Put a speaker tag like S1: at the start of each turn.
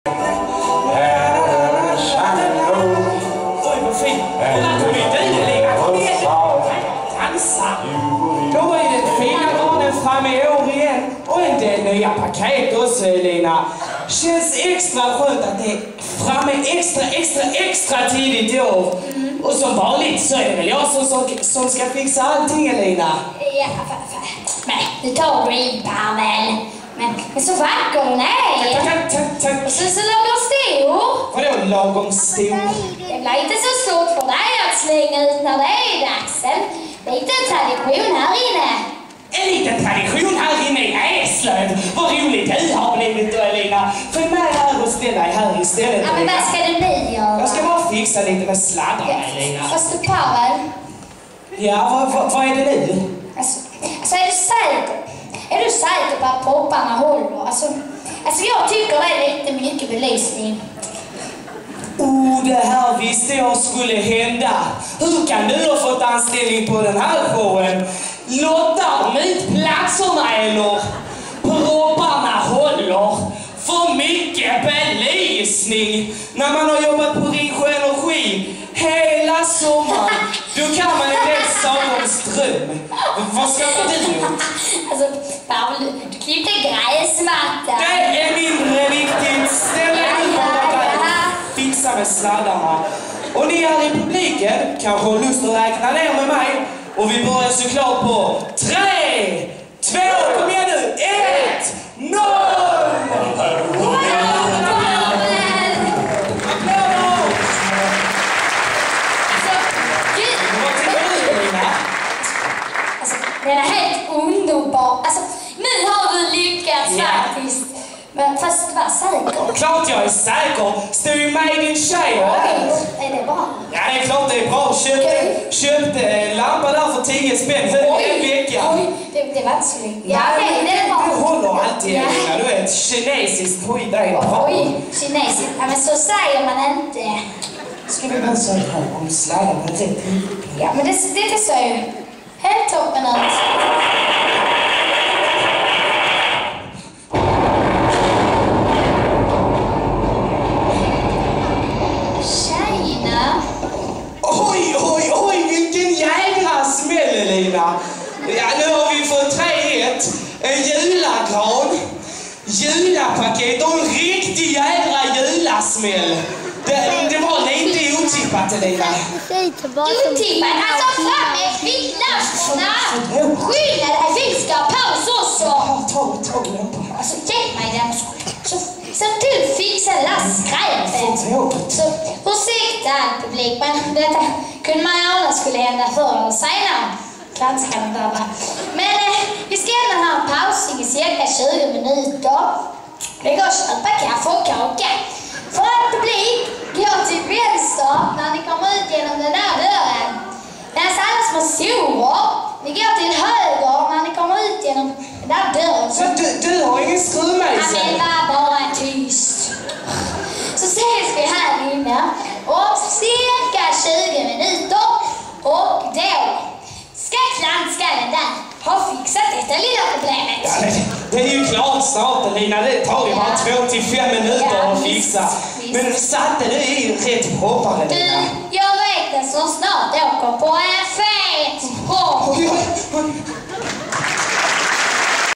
S1: Då är det fina granen framme i år igen. Och en del nya paket också, Elina. Känns extra skönt att det är framme extra tidigt i år. Och som vanligt så är det väl jag som ska fixa allting, Elina.
S2: Ja, men du tar du in, Pavel. Men så vacker den är.
S1: Tack.
S2: Och så lagom stor.
S1: Vadå lagom stor?
S2: Det blir inte så stort för dig att slänga ut när det är dags. En liten tradition här inne.
S1: En liten tradition här inne i Eslöv. Vad roligt du har blivit då, Elina. Följ med här och ställ dig här istället.
S2: Ja, men vad ska du nu göra?
S1: Jag ska bara fixa lite med sladdarna, Elina.
S2: Vad ska Pavel?
S1: Ja, vad är det nu?
S2: Alltså, är du säker? Är du säker på att popparna håller? Alltså jag tycker det är lite mycket belysning.
S1: Det här visste jag skulle hända. Hur kan du ha fått anställning på den här showen? Lottar de ut platserna eller? Propparna håller. För mycket belysning. När man har jobbat på Ringsjö Energi hela sommaren, då kan man en del saker om ström. Vad ska du gjort?
S2: Alltså, Pavel, du klippte gräsmatta.
S1: Det är mindre viktigt. Ställ dig ut och fixa med sladdarna. Och ni här i publiken kanske har lust att räkna ner med mig. Och vi börjar såklart på 3, 2, kom igen nu, 1, 0!
S2: Det är helt underbart. Alltså, nu har du lyckats faktiskt. Men fast var säker.
S1: Klart jag är säker. Står ju med din tjej.
S2: Är det bra?
S1: Ja, det är klart det är bra. Köpte en lampa där för 10 spänn. En vecka.
S2: Det var inte så lyckat. Ja, det är bra.
S1: Du håller alltid, Elina. Du är ett kinesiskt pojk.
S2: Oj, kinesiskt. Ja, men så säger man inte.
S1: Ska vi bara säga om sladdarna rätt?
S2: Ja, men det ser ju helt toppen ut. Tjejna.
S1: Oj, vilken jädra smäll, Elina. Ja, nu har vi fått 3-1. En julagran, julapaket och en riktig jädra julasmäll. Det var lite otippat, Elina.
S2: Otippat? Alltså framme, kvittlastarna! Skynda dig, vi ska ha paus också!
S1: Ta lampan.
S2: Alltså ge mig den så du fixar det där skräpet. Så ursäkta all publik, men detta kunde man ju alla skulle hända förr eller senare. Klanskan bara. Men vi ska ändå ha en pausning i cirka 20 minuter. Det går att köpa kaffe och kaka. För all publik går till vänster när ni kommer ut genom den där dörren. Medan alla små sorer, ni går till höger när ni kommer ut genom den där dörren.
S1: Så du har ingen skruvmejsel?
S2: Ja, men var bara tyst. Så ses vi här inne om cirka 20 minuter. Och då ska klanskallen där ha fixat detta lilla problemet.
S1: Ja, det är ju klart snart, Elina. Det tar ju bara 2 till 5 minuter att fixa. Men satte du i rätt proppar, Elina?
S2: Jag vet det, så snart åker på en fet propp.